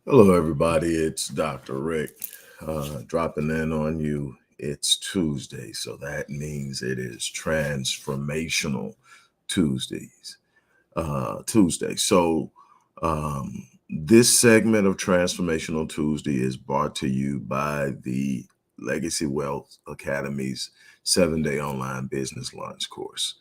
Hello, everybody. It's Dr. Rick dropping in on you. It's Tuesday, so that means it is Transformational Tuesdays. Tuesday. This segment of Transformational Tuesday is brought to you by the Legacy Wealth Academy's 7-day online business launch course.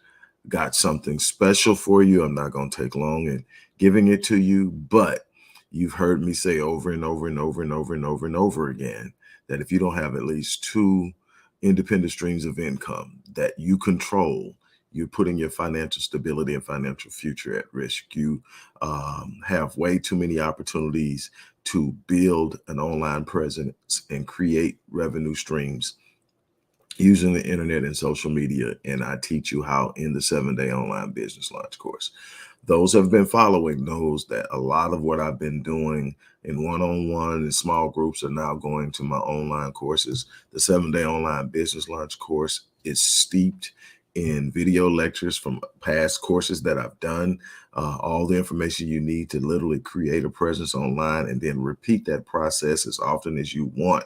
Got something special for you. I'm not going to take long in giving it to you, but you've heard me say over and over and over and over and over and over again that if you don't have at least two independent streams of income that you control, you're putting your financial stability and financial future at risk. You have way too many opportunities to build an online presence and create revenue streams using the internet and social media. And I teach you how in the 7-day online business launch course. Those have been following knows that a lot of what I've been doing in one-on-one and small groups are now going to my online courses. The 7-day online business launch course is steeped in video lectures from past courses that I've done, all the information you need to literally create a presence online and then repeat that process as often as you want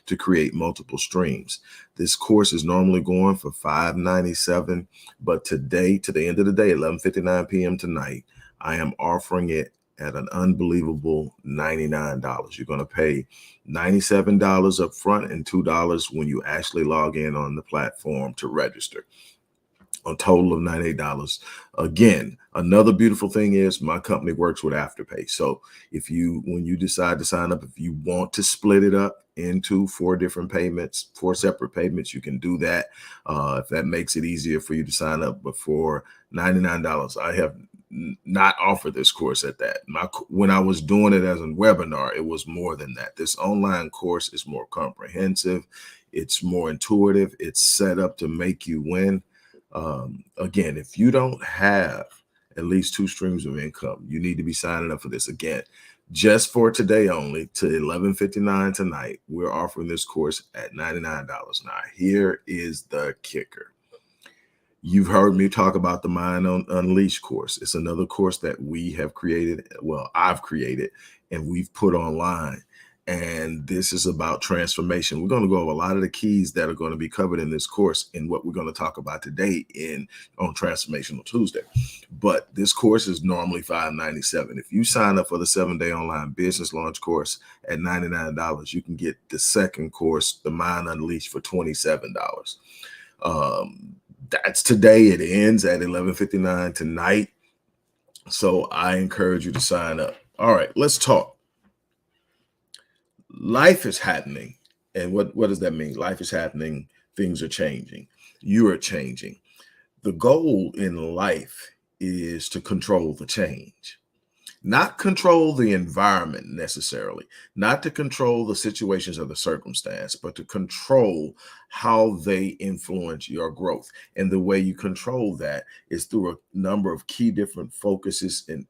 to create multiple streams. This course is normally going for $597, but today, to the end of the day, 11:59 p.m. tonight, I am offering it at an unbelievable $99. You're going to pay $97 up front and $2 when you actually log in on the platform to register. A total of $98. Again, another beautiful thing is my company works with Afterpay. So when you decide to sign up, if you want to split it up into four separate payments, you can do that. If that makes it easier for you to sign up. But for $99, I have not offered this course at that. When I was doing it as a webinar, it was more than that. This online course is more comprehensive. It's more intuitive. It's set up to make you win. Again, if you don't have at least two streams of income, you need to be signing up for this. Again, just for today only to 11:59 tonight, we're offering this course at $99. Now, here is the kicker. You've heard me talk about the Mind Unleashed course. It's another course that we have created. Well, I've created and we've put online. And this is about transformation. We're going to go over a lot of the keys that are going to be covered in this course and what we're going to talk about today on Transformational Tuesday. But this course is normally $597. If you sign up for the 7-day online business launch course at $99, you can get the second course, the Mind Unleashed, for $27. That's today. It ends at 11:59 tonight. So I encourage you to sign up. All right, let's talk. Life is happening. And what does that mean? Life is happening. Things are changing. You are changing. The goal in life is to control the change, not control the environment necessarily, not to control the situations or the circumstance, but to control how they influence your growth. And the way you control that is through a number of key different focuses and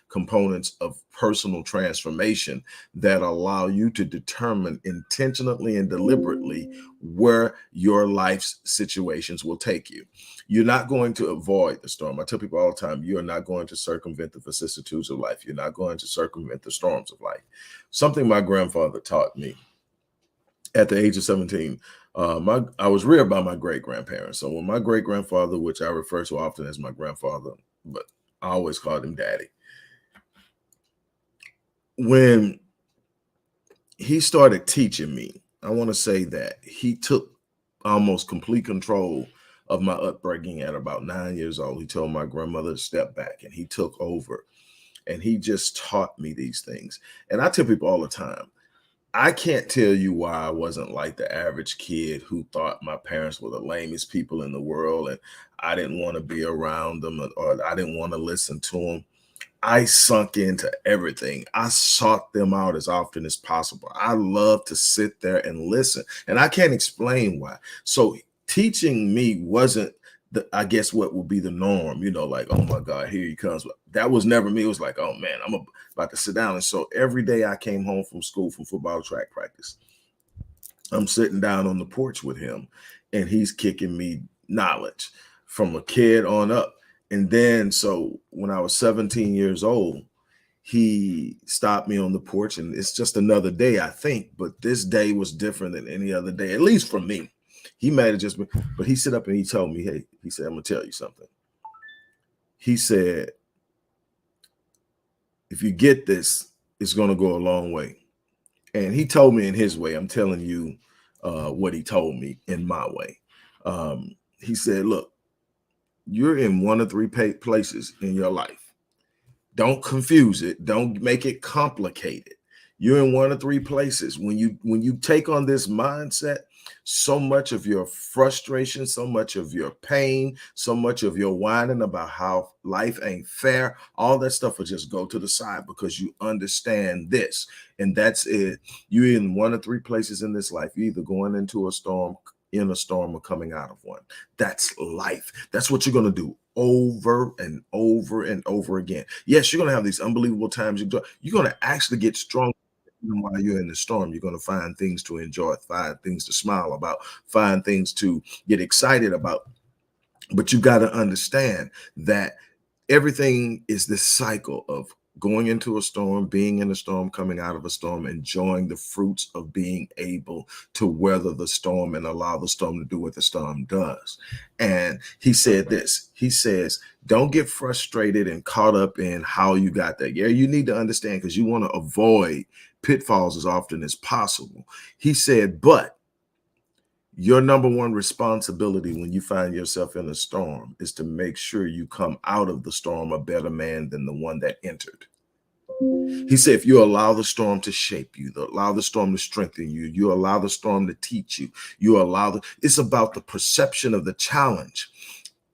components of personal transformation that allow you to determine intentionally and deliberately where your life's situations will take you. You're not going to avoid the storm. I tell people all the time, you are not going to circumvent the vicissitudes of life. You're not going to circumvent the storms of life. Something my grandfather taught me at the age of 17. I was reared by my great-grandparents. So when my great-grandfather, which I refer to often as my grandfather, but I always called him daddy, when he started teaching me, I want to say that he took almost complete control of my upbringing at about 9 years old. He told my grandmother to step back and he took over and he just taught me these things. And I tell people all the time, I can't tell you why I wasn't like the average kid who thought my parents were the lamest people in the world and I didn't want to be around them or I didn't want to listen to them. I sunk into everything. I sought them out as often as possible. I love to sit there and listen, and I can't explain why. So teaching me wasn't I guess what would be the norm, like, oh my God, here he comes. That was never me. It was like, oh man, I'm about to sit down. And so every day I came home from school, from football track practice, I'm sitting down on the porch with him and he's kicking me knowledge from a kid on up. And then, so when I was 17 years old, he stopped me on the porch, and it's just another day, I think, but this day was different than any other day, at least for me. He might have just been, but he sit up and he told me, hey, he said, I'm gonna tell you something. He said, if you get this, it's gonna go a long way. And he told me in his way. I'm telling you what he told me in my way. He said, look, you're in one of three places in your life. Don't confuse it. Don't make it complicated. You're in one of three places. When you take on this mindset, so much of your frustration, so much of your pain, so much of your whining about how life ain't fair, all that stuff will just go to the side because you understand this. And that's it. You're in one of three places in this life. You're either going into a storm, in a storm, or coming out of one. That's life. That's what you're going to do over and over and over again. Yes, you're going to have these unbelievable times. You're going to actually get stronger while you're in the storm. You're going to find things to enjoy, find things to smile about, find things to get excited about. But you got to understand that everything is this cycle of going into a storm, being in a storm, coming out of a storm, enjoying the fruits of being able to weather the storm and allow the storm to do what the storm does. And he said this, he says, don't get frustrated and caught up in how you got there. Yeah, you need to understand, because you want to avoid pitfalls as often as possible. He said, but your number one responsibility when you find yourself in a storm is to make sure you come out of the storm a better man than the one that entered. He said, if you allow the storm to shape you, allow the storm to strengthen you, you allow the storm to teach you, it's about the perception of the challenge.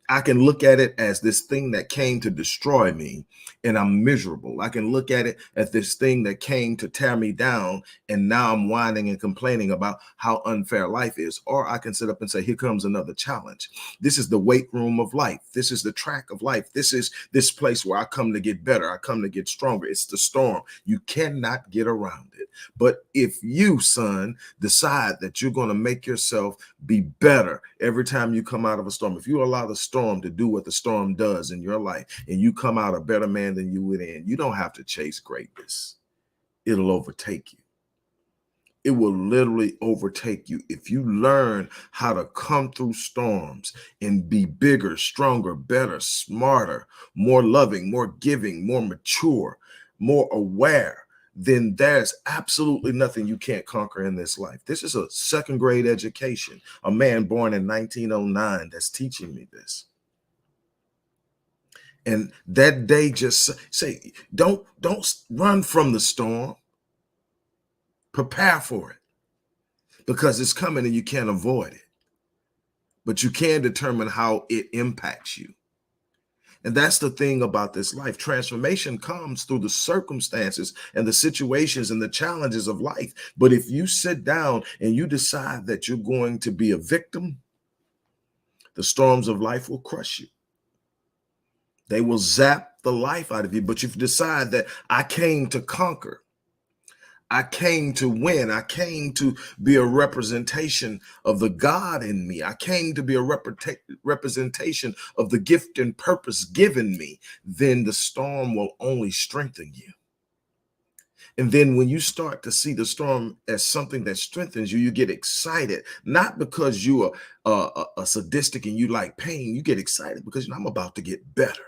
I can look at it as this thing that came to destroy me and I'm miserable. I can look at it as this thing that came to tear me down and now I'm whining and complaining about how unfair life is. Or I can sit up and say, here comes another challenge. This is the weight room of life. This is the track of life. This is this place where I come to get better. I come to get stronger. It's the storm. You cannot get around it. But if you, son, decide that you're going to make yourself be better every time you come out of a storm, if you allow the storm to do what the storm does in your life and you come out a better man than you went in, you don't have to chase greatness. It'll overtake you. It will literally overtake you if you learn how to come through storms and be bigger, stronger, better, smarter, more loving, more giving, more mature, more aware. Then there's absolutely nothing you can't conquer in this life. This is a second grade education. A man born in 1909 that's teaching me this. And that day, just say, don't run from the storm. Prepare for it, because it's coming and you can't avoid it. But you can determine how it impacts you. And that's the thing about this life. Transformation comes through the circumstances and the situations and the challenges of life. But if you sit down and you decide that you're going to be a victim, the storms of life will crush you. They will zap the life out of you. But if you decide that I came to conquer, I came to win, I came to be a representation of the God in me, I came to be a representation of the gift and purpose given me, then the storm will only strengthen you. And then when you start to see the storm as something that strengthens you, you get excited, not because you are a sadistic and you like pain. You get excited because I'm about to get better.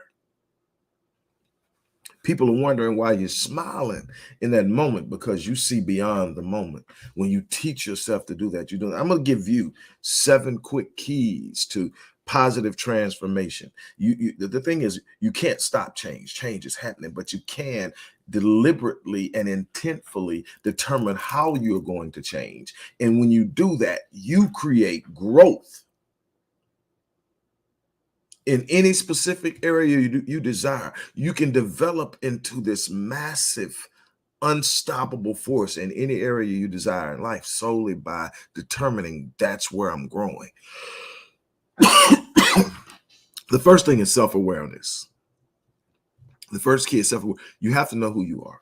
People are wondering why you're smiling in that moment, because you see beyond the moment. When you teach yourself to do that, you do. I'm going to give you 7 quick keys to positive transformation. The thing is, you can't stop change. Change is happening, but you can deliberately and intentfully determine how you're going to change. And when you do that, you create growth in any specific area you desire. You can develop into this massive, unstoppable force in any area you desire in life solely by determining that's where I'm growing. The first thing is self-awareness. The first key is self-awareness. You have to know who you are.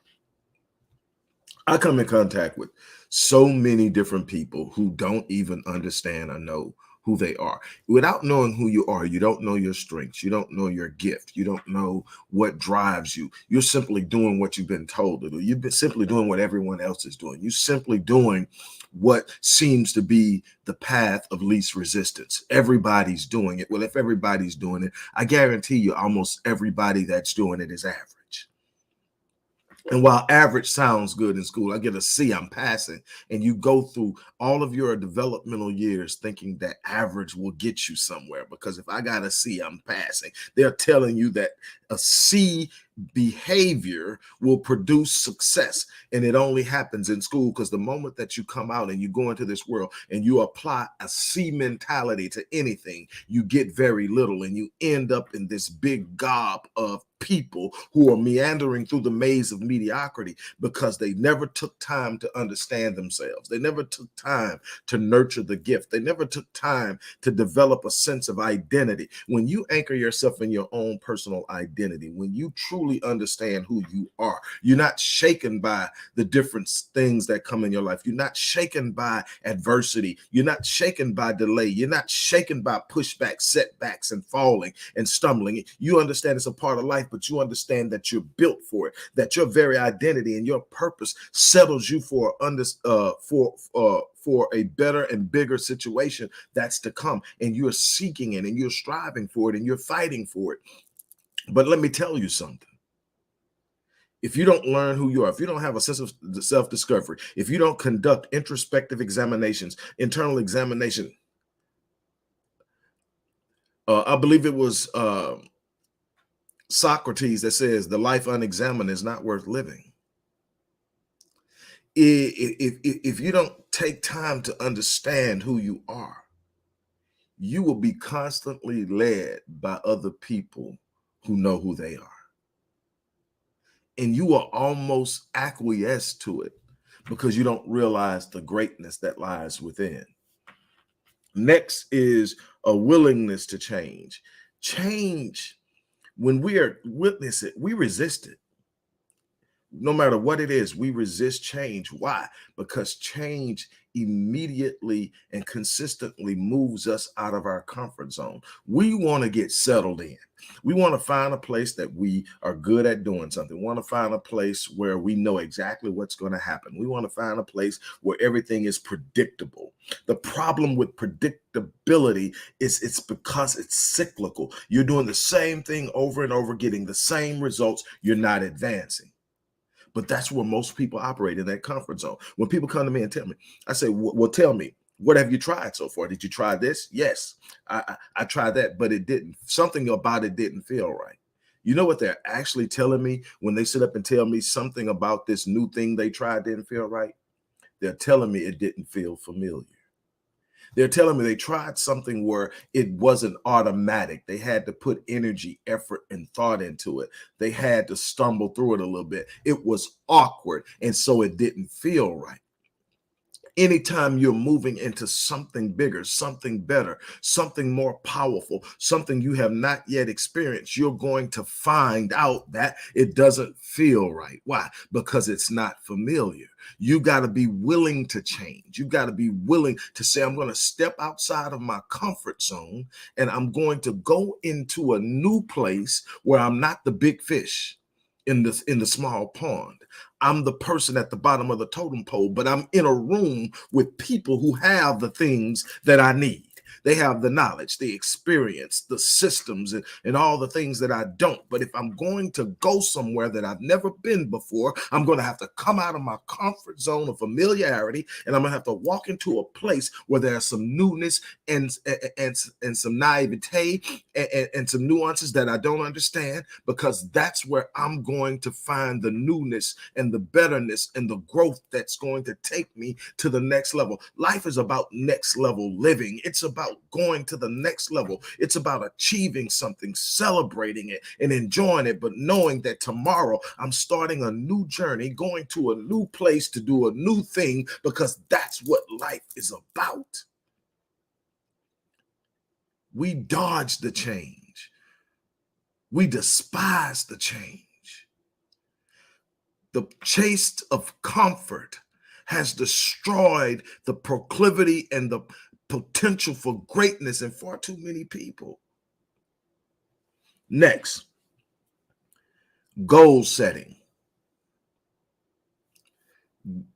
I come in contact with so many different people who don't even understand or know who they are. Without knowing who you are, you don't know your strengths. You don't know your gift. You don't know what drives you. You're simply doing what you've been told to do. You've been simply doing what everyone else is doing. You're simply doing what seems to be the path of least resistance. Everybody's doing it. Well, if everybody's doing it, I guarantee you almost everybody that's doing it is average. And while average sounds good in school, I get a C, I'm passing. And you go through all of your developmental years thinking that average will get you somewhere. Because if I got a C, I'm passing. They're telling you that a C behavior will produce success. And it only happens in school, because the moment that you come out and you go into this world and you apply a C mentality to anything, you get very little, and you end up in this big gob of people who are meandering through the maze of mediocrity because they never took time to understand themselves. They never took time to nurture the gift. They never took time to develop a sense of identity. When you anchor yourself in your own personal identity, when you truly understand who you are, you're not shaken by the different things that come in your life. You're not shaken by adversity. You're not shaken by delay. You're not shaken by pushback, setbacks, and falling and stumbling. You understand it's a part of life, but you understand that you're built for it, that your very identity and your purpose settles you for a better and bigger situation that's to come. And you're seeking it, and you're striving for it, and you're fighting for it. But let me tell you something. If you don't learn who you are, if you don't have a sense of self-discovery, if you don't conduct introspective examinations, internal examination, I believe it was Socrates that says the life unexamined is not worth living. If you don't take time to understand who you are, you will be constantly led by other people who know who they are. And you will almost acquiesce to it because you don't realize the greatness that lies within. Next is a willingness to change. Change, when we are witness it, we resist it. No matter what it is, we resist change. Why? Because change immediately and consistently moves us out of our comfort zone. We want to get settled in. We want to find a place that we are good at doing something. We want to find a place where we know exactly what's going to happen. We want to find a place where everything is predictable. The problem with predictability is it's because it's cyclical. You're doing the same thing over and over, getting the same results. You're not advancing. But that's where most people operate, in that comfort zone. When people come to me and tell me, I say, well, tell me, what have you tried so far? Did you try this? Yes, I tried that, but it didn't. Something about it didn't feel right. You know what they're actually telling me when they sit up and tell me something about this new thing they tried didn't feel right? They're telling me it didn't feel familiar. They're telling me they tried something where it wasn't automatic. They had to put energy, effort, and thought into it. They had to stumble through it a little bit. It was awkward, and so it didn't feel right. Anytime you're moving into something bigger, something better, something more powerful, something you have not yet experienced, you're going to find out that it doesn't feel right. Why? Because it's not familiar. You got to be willing to change. You got to be willing to say, I'm going to step outside of my comfort zone, and I'm going to go into a new place where I'm not the big fish in the small pond. I'm the person at the bottom of the totem pole, but I'm in a room with people who have the things that I need. They have the knowledge, the experience, the systems, and all the things that I don't. But if I'm going to go somewhere that I've never been before, I'm going to have to come out of my comfort zone of familiarity, and I'm going to have to walk into a place where there's some newness and some naivete and some nuances that I don't understand, because that's where I'm going to find the newness and the betterness and the growth that's going to take me to the next level. Life is about next level living. It's about going to the next level. It's about achieving something, celebrating it, and enjoying it, but knowing that tomorrow I'm starting a new journey, going to a new place to do a new thing, because that's what life is about. We dodge the change. We despise the change. The chase of comfort has destroyed the proclivity and the potential for greatness in far too many people. Next, goal setting.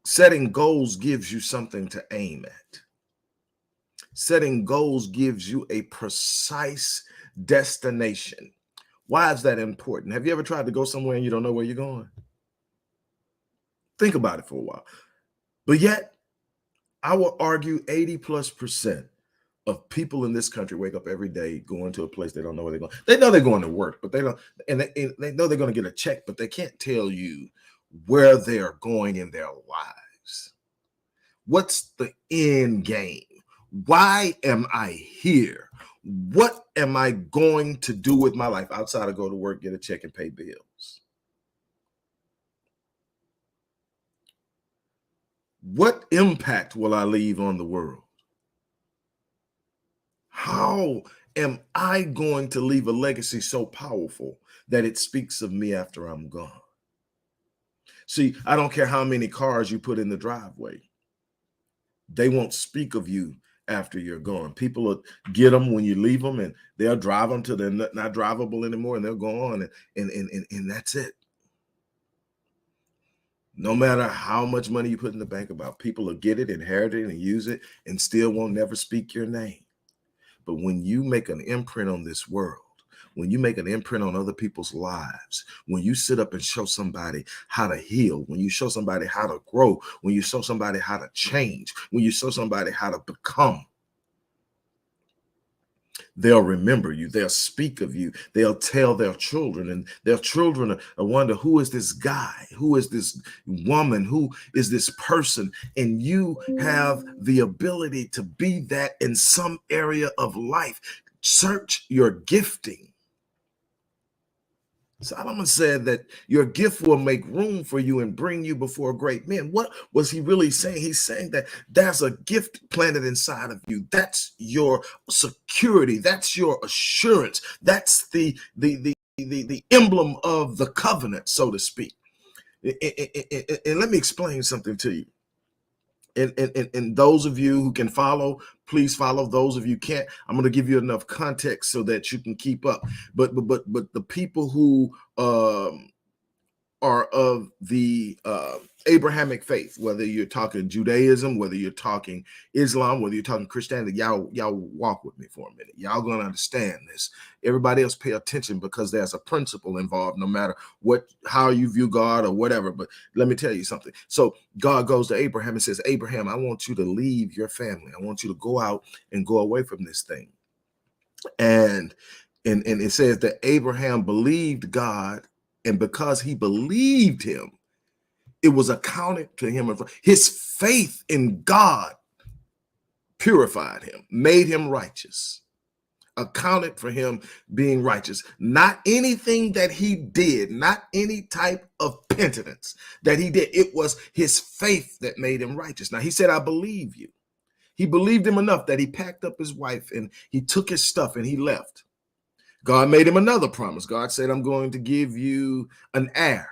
Setting goals gives you something to aim at. Setting goals gives you a precise destination. Why is that important? Have you ever tried to go somewhere and you don't know where you're going? Think about it for a while. But yet, I will argue 80+% of people in this country wake up every day going to a place they don't know where they're going. They know they're going to work, but they don't, and they know they're going to get a check, but they can't tell you where they are going in their lives. What's the end game? Why am I here? What am I going to do with my life outside of go to work, get a check, and pay bills? What impact will I leave on the world? How am I going to leave a legacy so powerful that it speaks of me after I'm gone? See, I don't care how many cars you put in the driveway. They won't speak of you after you're gone. People will get them when you leave them, and they'll drive them till they're not drivable anymore, and they'll go on, and that's it. No matter how much money you put in the bank, about people will get it, inherit it, and use it, and still won't never speak your name. But when you make an imprint on this world, when you make an imprint on other people's lives, when you sit up and show somebody how to heal, when you show somebody how to grow, when you show somebody how to change, when you show somebody how to become, they'll remember you. They'll speak of you. They'll tell their children, and their children wonder, who is this guy? Who is this woman? Who is this person? And you have the ability to be that in some area of life. Search your gifting. Solomon said that your gift will make room for you and bring you before great men. What was he really saying? He's saying that there's a gift planted inside of you. That's your security. That's your assurance. That's the emblem of the covenant, so to speak. And let me explain something to you. And those of you who can follow, please follow. Those of you can't, I'm going to give you enough context so that you can keep up. But the people who are of the Abrahamic faith, whether you're talking Judaism, whether you're talking Islam, whether you're talking Christianity, y'all walk with me for a minute. Y'all gonna understand this. Everybody else pay attention, because there's a principle involved, no matter how you view God or whatever. But let me tell you something. So God goes to Abraham and says, Abraham, I want you to leave your family. I want you to go out and go away from this thing. And it says that Abraham believed God, and because he believed him, it was accounted to him. His faith in God purified him, made him righteous, accounted for him being righteous. Not anything that he did, not any type of penitence that he did. It was his faith that made him righteous. Now he said, I believe you. He believed him enough that he packed up his wife and he took his stuff and he left. God made him another promise. God said, I'm going to give you an heir.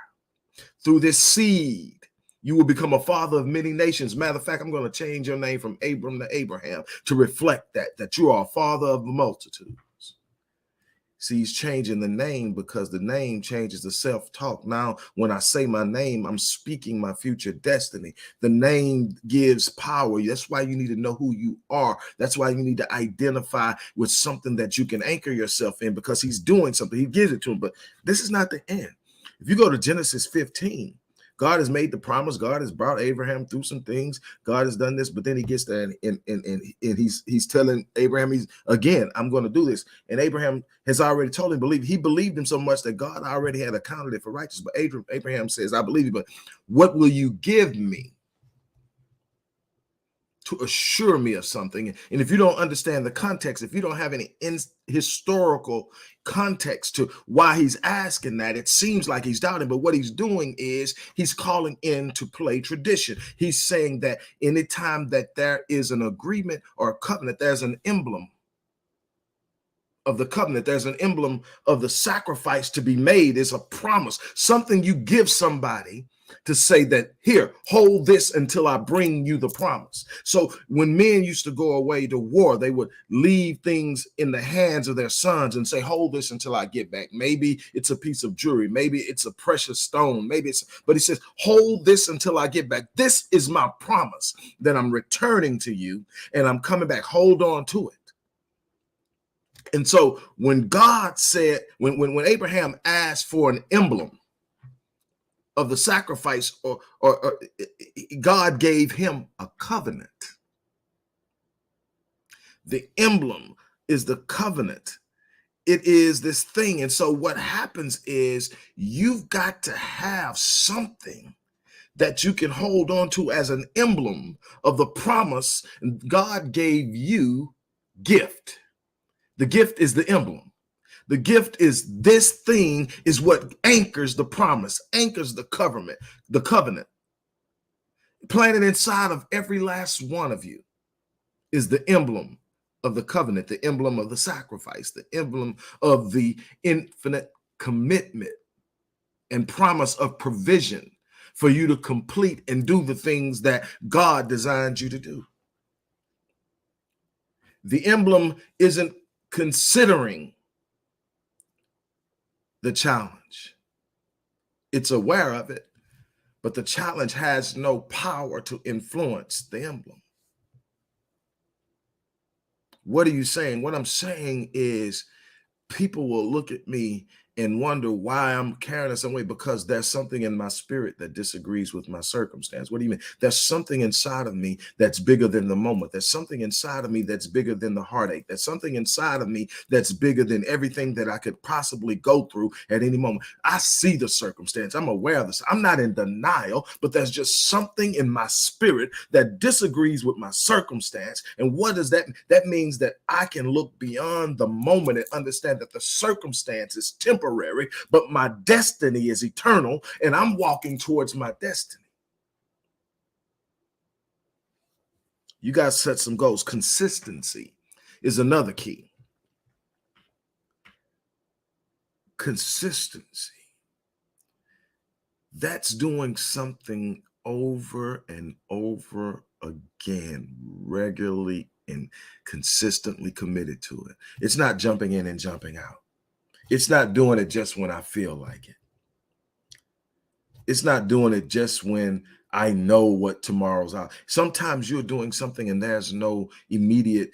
Through this seed, you will become a father of many nations. Matter of fact, I'm going to change your name from Abram to Abraham to reflect that you are a father of the multitudes. See, he's changing the name because the name changes the self-talk. Now, when I say my name, I'm speaking my future destiny. The name gives power. That's why you need to know who you are. That's why you need to identify with something that you can anchor yourself in, because he's doing something. He gives it to him. But this is not the end. If you go to Genesis 15, God has made the promise. God has brought Abraham through some things. God has done this, but then he gets there and he's telling Abraham, I'm going to do this. And Abraham has already told him, he believed him so much that God already had accounted it for righteous. But Abraham says, I believe you, but what will you give me to assure me of something? And if you don't understand the context, if you don't have any historical context to why he's asking that, it seems like he's doubting. But what he's doing is he's calling into play tradition. He's saying that anytime that there is an agreement or a covenant, there's an emblem of the covenant. There's an emblem of the sacrifice to be made. Is a promise, something you give somebody to say that, here, hold this until I bring you the promise. So when men used to go away to war, they would leave things in the hands of their sons and say, hold this until I get back. Maybe it's a piece of jewelry, maybe it's a precious stone, but he says, hold this until I get back. This is my promise that I'm returning to you and I'm coming back. Hold on to it. And so when God said, when Abraham asked for an emblem of the sacrifice, or God gave him a covenant. The emblem is the covenant. It is this thing. And so what happens is you've got to have something that you can hold on to as an emblem of the promise God gave you. Gift. The gift is the emblem. The gift is this thing is what anchors the promise, anchors the covenant. Planted inside of every last one of you is the emblem of the covenant, the emblem of the sacrifice, the emblem of the infinite commitment and promise of provision for you to complete and do the things that God designed you to do. The emblem isn't considering the challenge. It's aware of it, but the challenge has no power to influence the emblem. What are you saying? What I'm saying is people will look at me and wonder why I'm carrying it some way, because there's something in my spirit that disagrees with my circumstance. What do you mean? There's something inside of me that's bigger than the moment. There's something inside of me that's bigger than the heartache. There's something inside of me that's bigger than everything that I could possibly go through at any moment. I see the circumstance. I'm aware of this. I'm not in denial, but there's just something in my spirit that disagrees with my circumstance. And what does that mean? That means that I can look beyond the moment and understand that the circumstance is temporary, but my destiny is eternal, and I'm walking towards my destiny. You guys set some goals. Consistency is another key. Consistency. That's doing something over and over again, regularly and consistently committed to it. It's not jumping in and jumping out. It's not doing it just when I feel like it. It's not doing it just when I know what tomorrow's out. Sometimes you're doing something and there's no immediate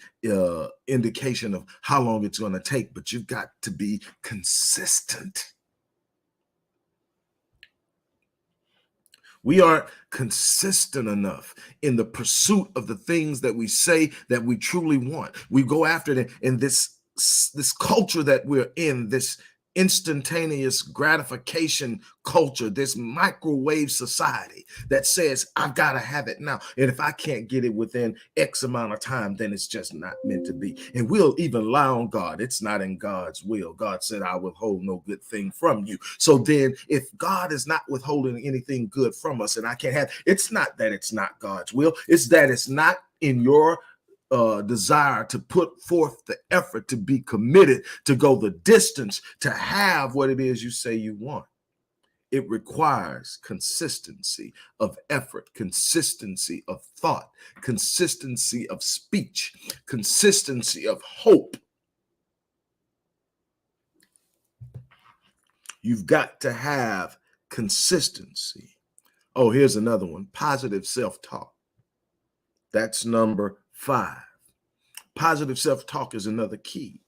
indication of how long it's going to take, but you've got to be consistent. We aren't consistent enough in the pursuit of the things that we say that we truly want. We go after it in this culture that we're in, this instantaneous gratification culture, this microwave society that says, I've got to have it now. And if I can't get it within X amount of time, then it's just not meant to be. And we'll even lie on God. It's not in God's will. God said, I withhold no good thing from you. So then if God is not withholding anything good from us and I can't have, it's not that it's not God's will. It's that it's not in your desire to put forth the effort, to be committed, to go the distance, to have what it is you say you want. It requires consistency of effort, consistency of thought, consistency of speech, consistency of hope. You've got to have consistency. Oh, here's another one: positive self-talk. That's number 5. Positive self-talk is another key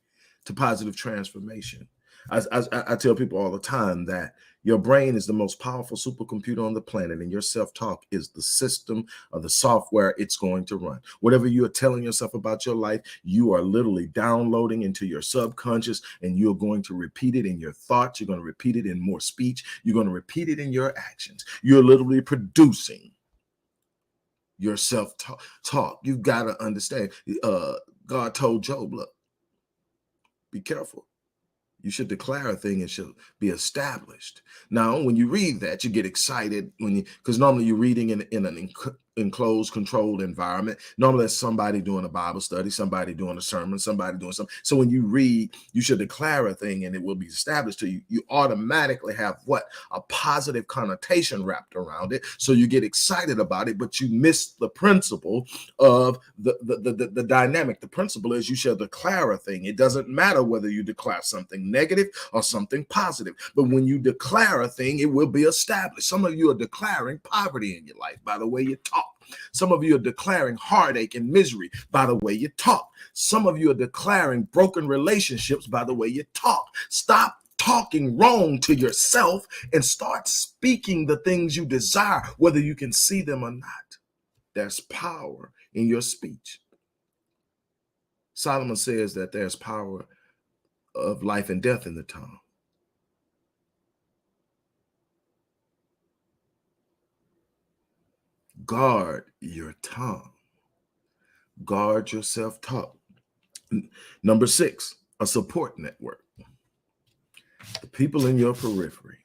to positive transformation. I tell people all the time that your brain is the most powerful supercomputer on the planet, and your self-talk is the system or the software it's going to run. Whatever you are telling yourself about your life, you are literally downloading into your subconscious, and you're going to repeat it in your thoughts. You're going to repeat it in more speech. You're going to repeat it in your actions. You're literally producing your self-talk. You've got to understand. God told Job, look, be careful. You should declare a thing and should be established. Now, when you read that, you get excited because normally you're reading in an enclosed, controlled environment. Normally, it's somebody doing a Bible study, somebody doing a sermon, somebody doing something. So when you read, you should declare a thing and it will be established to you. You automatically have what? A positive connotation wrapped around it. So you get excited about it, but you miss the principle of the dynamic. The principle is you shall declare a thing. It doesn't matter whether you declare something negative or something positive. But when you declare a thing, it will be established. Some of you are declaring poverty in your life by the way you talk. Some of you are declaring heartache and misery by the way you talk. Some of you are declaring broken relationships by the way you talk. Stop talking wrong to yourself and start speaking the things you desire, whether you can see them or not. There's power in your speech. Solomon says that there's power of life and death in the tongue. Guard your tongue. Guard your self-talk. Number 6, a support network. The people in your periphery.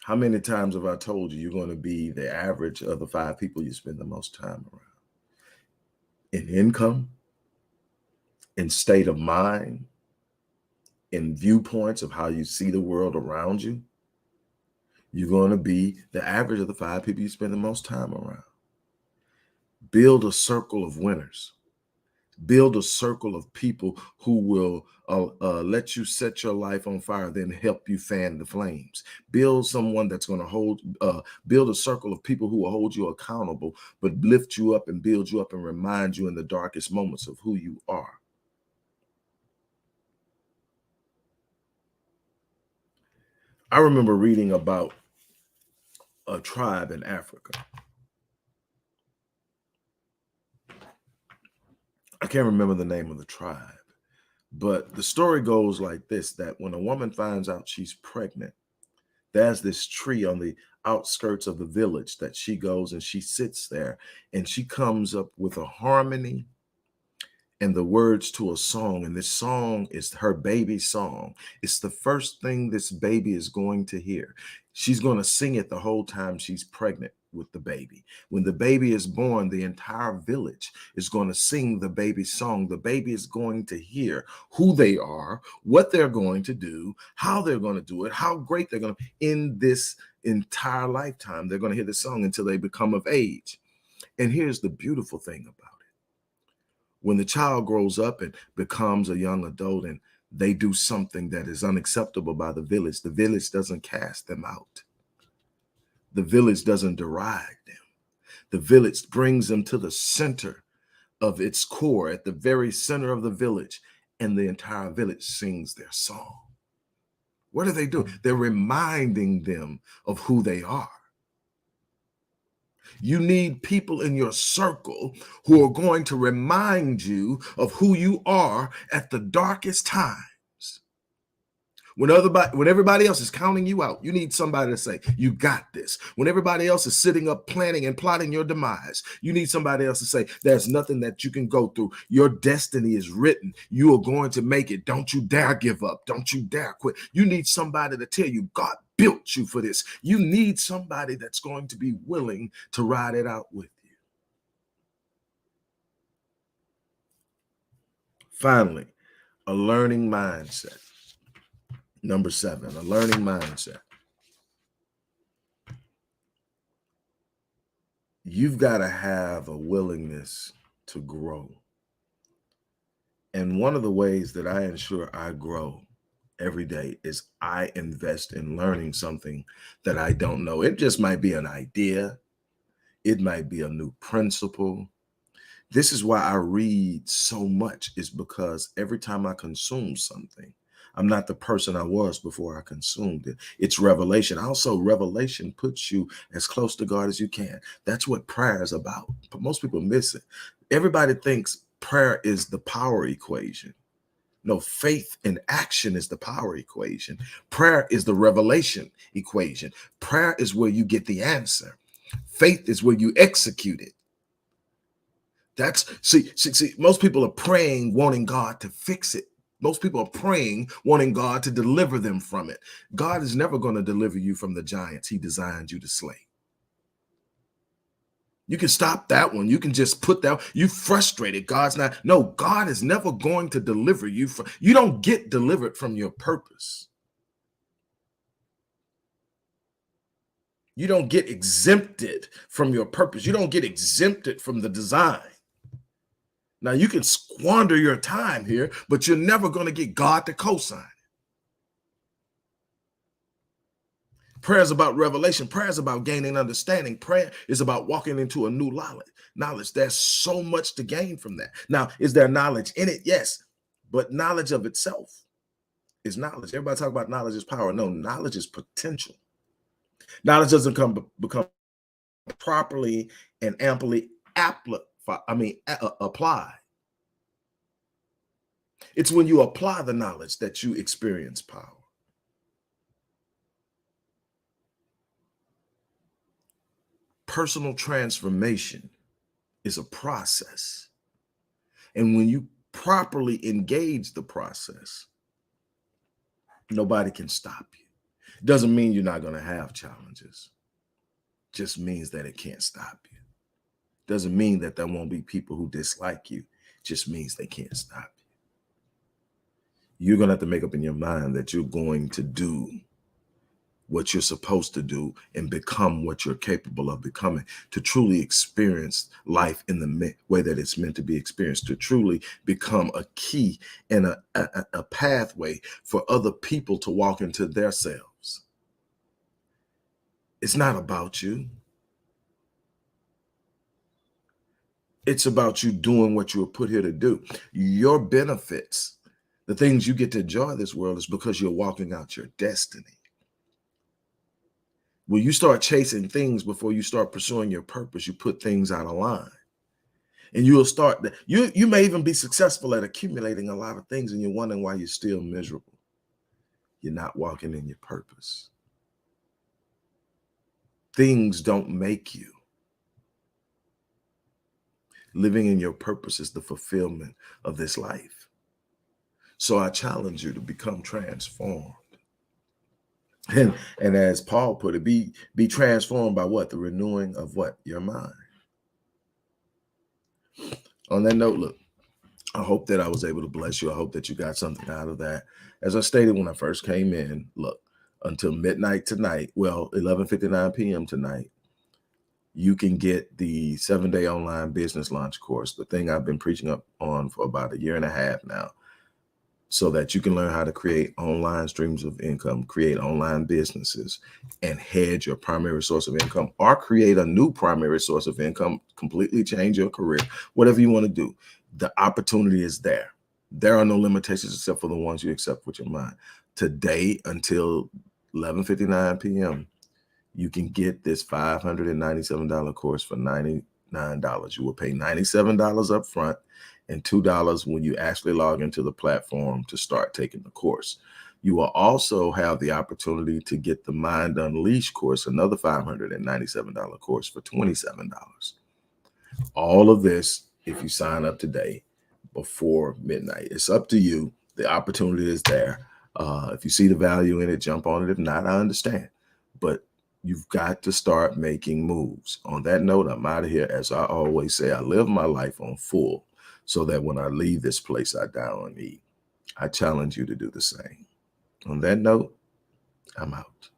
How many times have I told you you're going to be the average of the 5 people you spend the most time around? In income, in state of mind, in viewpoints of how you see the world around you, you're going to be the average of the 5 people you spend the most time around. Build a circle of winners. Build a circle of people who will let you set your life on fire, then help you fan the flames. Build someone that's going to build a circle of people who will hold you accountable, but lift you up and build you up and remind you in the darkest moments of who you are. I remember reading about a tribe in Africa. I can't remember the name of the tribe, but the story goes like this, that when a woman finds out she's pregnant, there's this tree on the outskirts of the village that she goes and she sits there and she comes up with a harmony and the words to a song. And this song is her baby's song. It's the first thing this baby is going to hear. She's going to sing it the whole time she's pregnant with the baby. When the baby is born, the entire village is going to sing the baby's song. The baby is going to hear who they are, what they're going to do, how they're going to do it, how great they're going to be in this entire lifetime. They're going to hear the song until they become of age. And here's the beautiful thing about it. When the child grows up and becomes a young adult and they do something that is unacceptable by the village doesn't cast them out. The village doesn't deride them. The village brings them to the center of its core, at the very center of the village, and the entire village sings their song. What are they doing? They're reminding them of who they are. You need people in your circle who are going to remind you of who you are at the darkest times. When everybody else is counting you out, you need somebody to say, you got this. When everybody else is sitting up planning and plotting your demise, you need somebody else to say, there's nothing that you can go through. Your destiny is written. You are going to make it. Don't you dare give up. Don't you dare quit. You need somebody to tell you, God built you for this. You need somebody that's going to be willing to ride it out with you. Finally, a learning mindset. Number 7, a learning mindset. You've got to have a willingness to grow. And one of the ways that I ensure I grow every day is I invest in learning something that I don't know. It just might be an idea. It might be a new principle. This is why I read so much, is because every time I consume something, I'm not the person I was before I consumed it. It's revelation. Also, revelation puts you as close to God as you can. That's what prayer is about. But most people miss it. Everybody thinks prayer is the power equation. No, faith and action is the power equation. Prayer is the revelation equation. Prayer is where you get the answer. Faith is where you execute it. See, most people are praying, wanting God to fix it. Most people are praying, wanting God to deliver them from it. God is never going to deliver you from the giants He designed you to slay. You can stop that one. You can just put that. You frustrated. God's not. No, God is never going to deliver you from. You don't get delivered from your purpose. You don't get exempted from your purpose. You don't get exempted from the design. Now you can squander your time here, but you're never going to get God to co-sign. Prayer is about revelation. Prayer is about gaining understanding. Prayer is about walking into a new knowledge. There's so much to gain from that. Now, is there knowledge in it? Yes. But knowledge of itself is knowledge. Everybody talk about knowledge is power. No, knowledge is potential. Knowledge doesn't become properly and amply apply. It's when you apply the knowledge that you experience power. Personal transformation is a process. And when you properly engage the process, nobody can stop you. Doesn't mean you're not going to have challenges. Just means that it can't stop you. Doesn't mean that there won't be people who dislike you. Just means they can't stop you. You're going to have to make up in your mind that you're going to do what you're supposed to do and become what you're capable of becoming, to truly experience life in the way that it's meant to be experienced, to truly become a key and a pathway for other people to walk into their selves. It's not about you. It's about you doing what you were put here to do. Your benefits, the things you get to enjoy in this world, is because you're walking out your destiny. When you start chasing things before you start pursuing your purpose, you put things out of line. And you'll start, you may even be successful at accumulating a lot of things, and you're wondering why you're still miserable. You're not walking in your purpose. Things don't make you. Living in your purpose is the fulfillment of this life. So I challenge you to become transformed. And as Paul put it, be transformed by what? The renewing of what? Your mind. On that note, look, I hope that I was able to bless you. I hope that you got something out of that. As I stated when I first came in, look, until midnight tonight, well, 11:59 p.m. tonight, you can get the 7-day online business launch course, the thing I've been preaching up on for about 1.5 years now, so that you can learn how to create online streams of income, create online businesses, and hedge your primary source of income, or create a new primary source of income, completely change your career, whatever you want to do. The opportunity is there. There are no limitations except for the ones you accept with your mind. Today until 11:59 p.m., you can get this $597 course for $99. You will pay $97 up front and $2 when you actually log into the platform to start taking the course. You will also have the opportunity to get the Mind Unleashed course, another $597 course for $27. All of this, if you sign up today before midnight, it's up to you. The opportunity is there. If you see the value in it, jump on it. If not, I understand. But you've got to start making moves. On that note, I'm out of here. As I always say, I live my life on full so that when I leave this place, I die on E. I challenge you to do the same. On that note, I'm out.